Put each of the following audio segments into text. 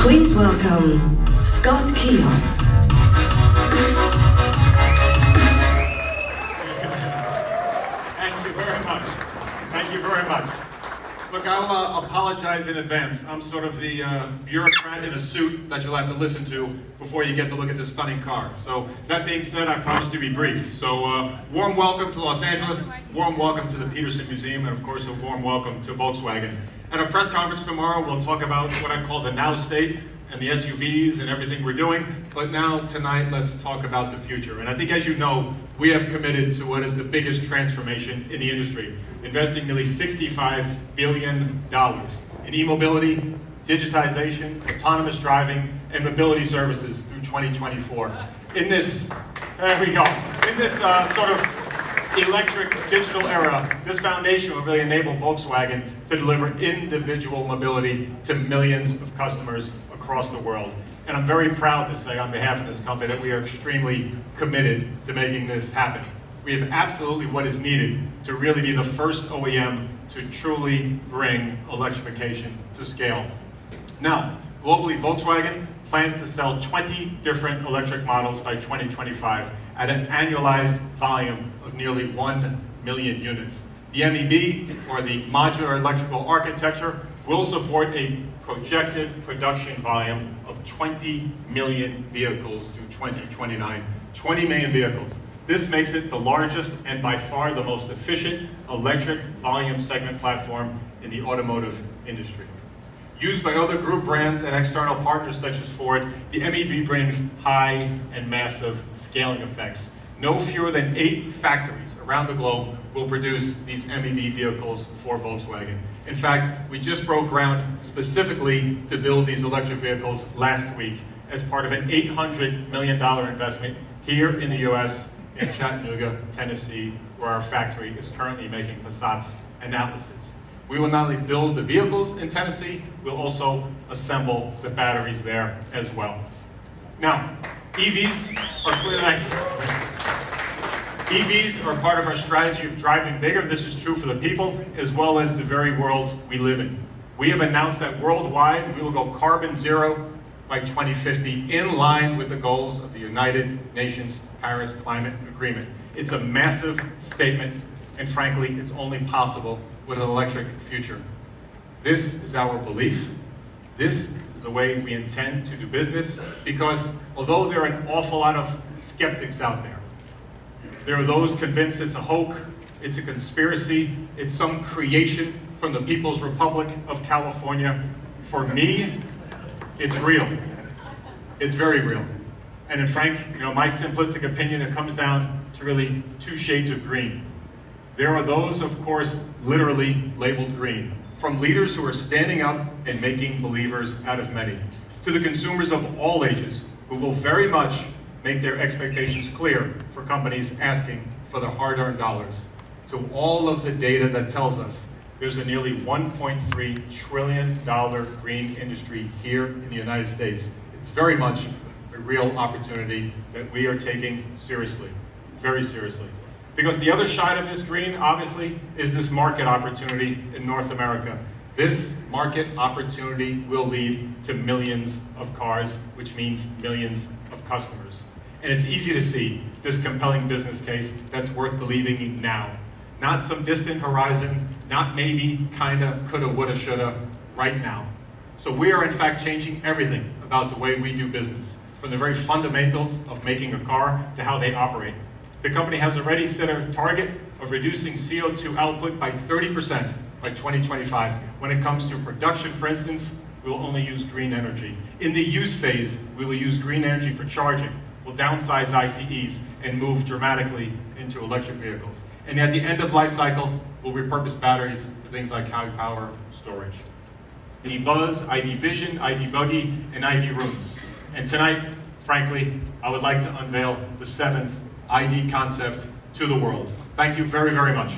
Please welcome Scott Keogh. Thank you very much. Thank you very much. Look, I'll apologize in advance. I'm sort of the bureaucrat in a suit that you'll have to listen to before you get to look at this stunning car. So that being said, I promise to be brief. So warm welcome to Los Angeles, warm welcome to the Peterson Museum, and of course a warm welcome to Volkswagen. At our press conference tomorrow, we'll talk about what I call the now state and the SUVs and everything we're doing. But now, tonight, let's talk about the future. And I think, as you know, we have committed to what is the biggest transformation in the industry, investing nearly $65 billion in e-mobility, digitization, autonomous driving, and mobility services through 2024. In this, there we go, in this sort of electric digital era, this foundation will really enable Volkswagen to deliver individual mobility to millions of customers across the world. And I'm very proud to say on behalf of this company that we are extremely committed to making this happen. We have absolutely what is needed to really be the first OEM to truly bring electrification to scale. Now, globally, Volkswagen plans to sell 20 different electric models by 2025 at an annualized volume of nearly 1 million units. The MEB, or the Modular Electrical Architecture, will support a projected production volume of 20 million vehicles through 2029. 20 million vehicles. This makes it the largest and by far the most efficient electric volume segment platform in the automotive industry. Used by other group brands and external partners such as Ford, the MEB brings high and massive scaling effects. No fewer than 8 factories around the globe will produce these MEB vehicles for Volkswagen. In fact, we just broke ground specifically to build these electric vehicles last week as part of an $800 million investment here in the US, in Chattanooga, Tennessee, where our factory is currently making Passats and Atlases. We will not only build the vehicles in Tennessee, we'll also assemble the batteries there as well. Now, EVs are clearly, EVs are part of our strategy of driving bigger. This is true for the people as well as the very world we live in. We have announced that worldwide we will go carbon zero by 2050, in line with the goals of the United Nations Paris Climate Agreement. It's a massive statement, and frankly, it's only possible with an electric future. This is our belief. This is the way we intend to do business, because although there are an awful lot of skeptics out there, there are those convinced it's a hoax, it's a conspiracy, it's some creation from the People's Republic of California. For me, it's real. It's very real. And in frank, my simplistic opinion, it comes down to really 2 shades of green. There are those, of course, literally labeled green, from leaders who are standing up and making believers out of many, to the consumers of all ages, who will very much make their expectations clear for companies asking for their hard-earned dollars, to all of the data that tells us there's a nearly $1.3 trillion green industry here in the United States. It's very much a real opportunity that we are taking seriously, very seriously. Because the other side of this green, obviously, is this market opportunity in North America. This market opportunity will lead to millions of cars, which means millions of customers. And it's easy to see this compelling business case that's worth believing in now. Not some distant horizon, not maybe, kinda, coulda, woulda, shoulda, right now. So we are in fact changing everything about the way we do business, from the very fundamentals of making a car to how they operate. The company has already set a target of reducing CO2 output by 30% by 2025. When it comes to production, for instance, we will only use green energy. In the use phase, we will use green energy for charging. We'll downsize ICEs and move dramatically into electric vehicles. And at the end of life cycle, we'll repurpose batteries for things like high power storage. ID Buzz, ID Vision, ID Buggy, and ID Rooms. And tonight, frankly, I would like to unveil the 7th ID concept to the world. Thank you very, very much.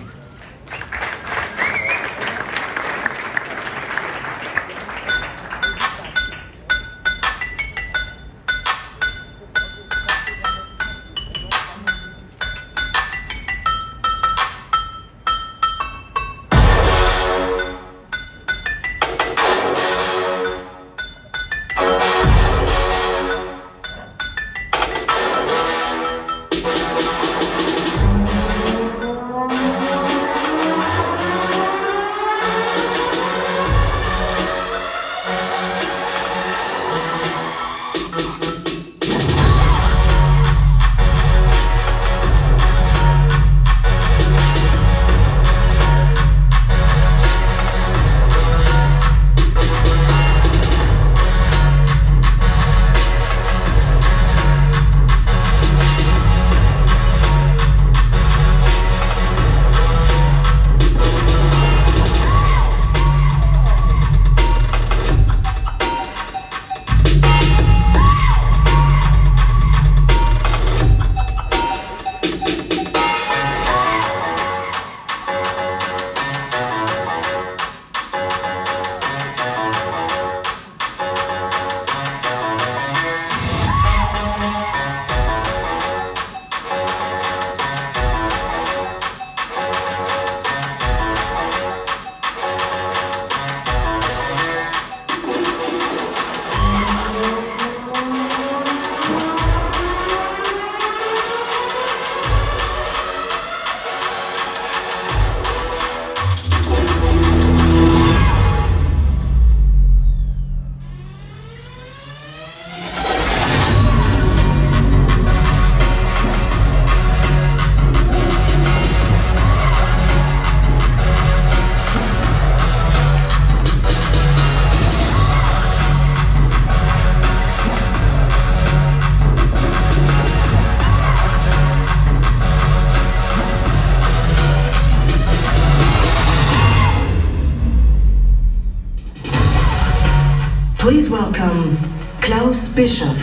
Please welcome Klaus Bischoff.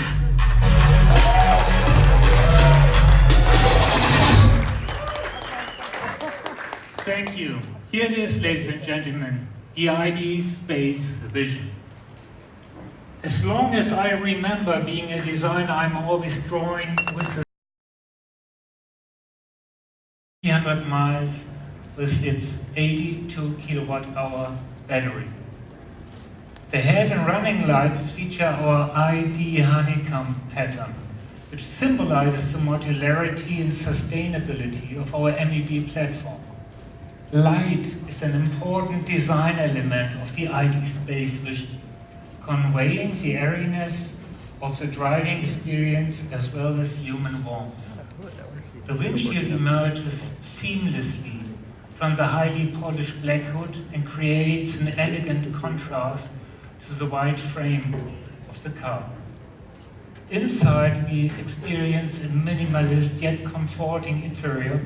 Thank you. Here it is, ladies and gentlemen, the ID Space Vision. As long as I remember being a designer, I'm always drawing with the 300 miles with its 82 kilowatt-hour battery. The head and running lights feature our ID honeycomb pattern, which symbolizes the modularity and sustainability of our MEB platform. Light is an important design element of the ID Space Vision, conveying the airiness of the driving experience as well as human warmth. The windshield emerges seamlessly from the highly polished black hood and creates an elegant contrast to the white frame of the car. Inside, we experience a minimalist yet comforting interior,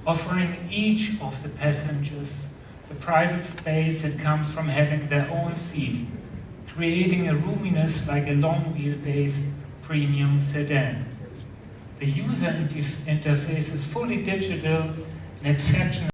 offering each of the passengers the private space that comes from having their own seat, creating a roominess like a long wheelbase premium sedan. The user interface is fully digital and exceptional.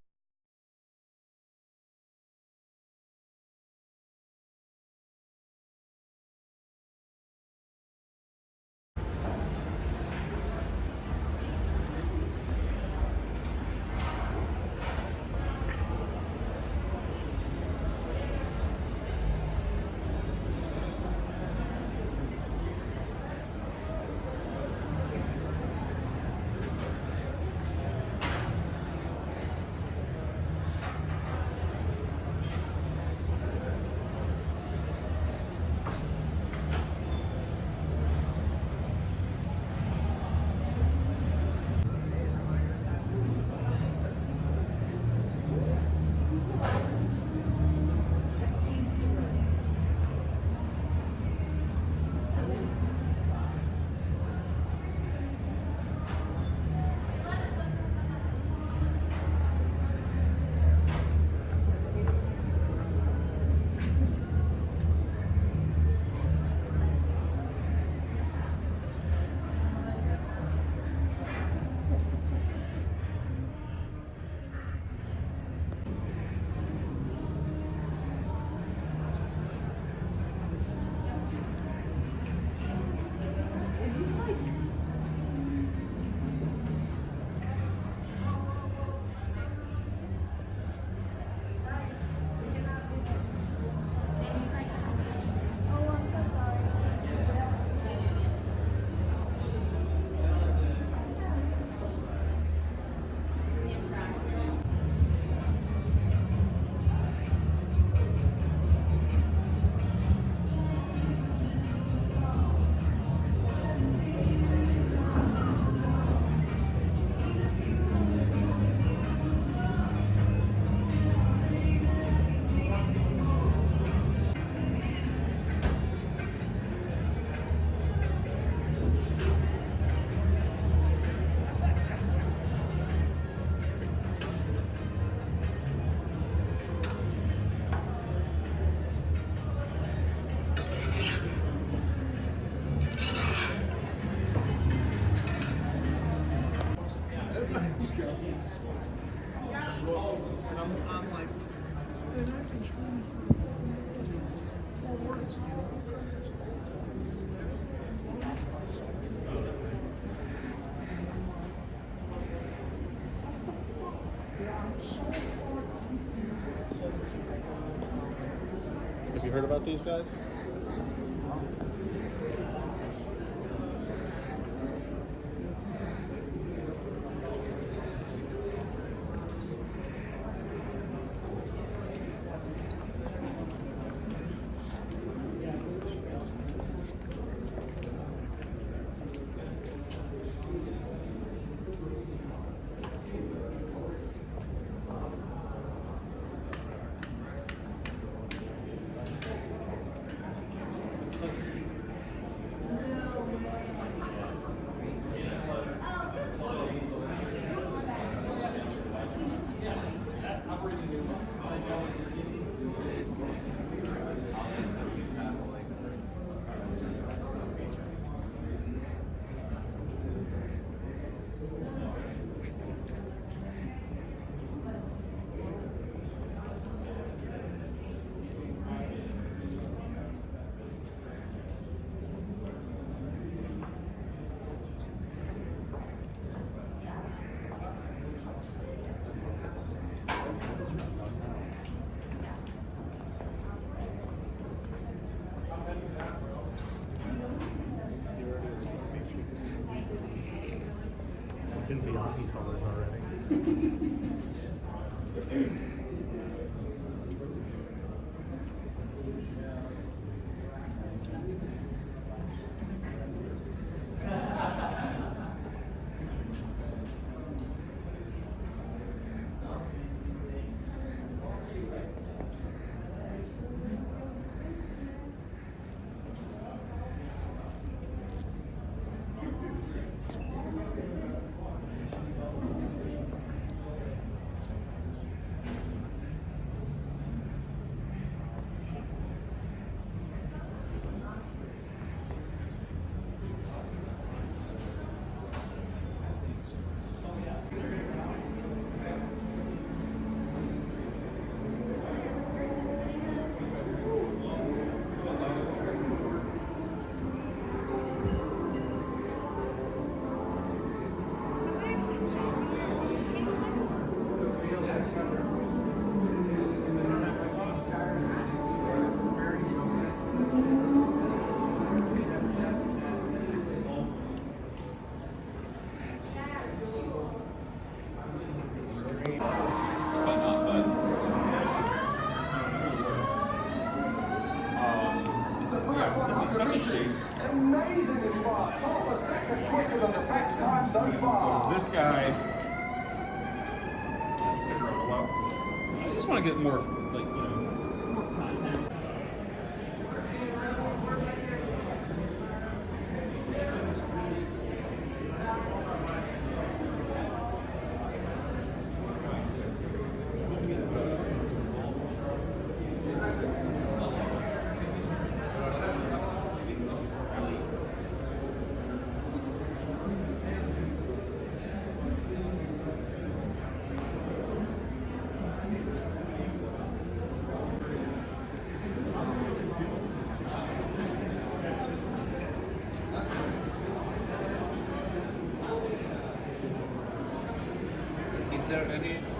Have you heard about these guys? in Bianchi colors already. It's such a shame. Amazing spot. Top a second quicker than the best time so far. This guy, stick around a while. I just want to get more, like, you know, more content. Is there any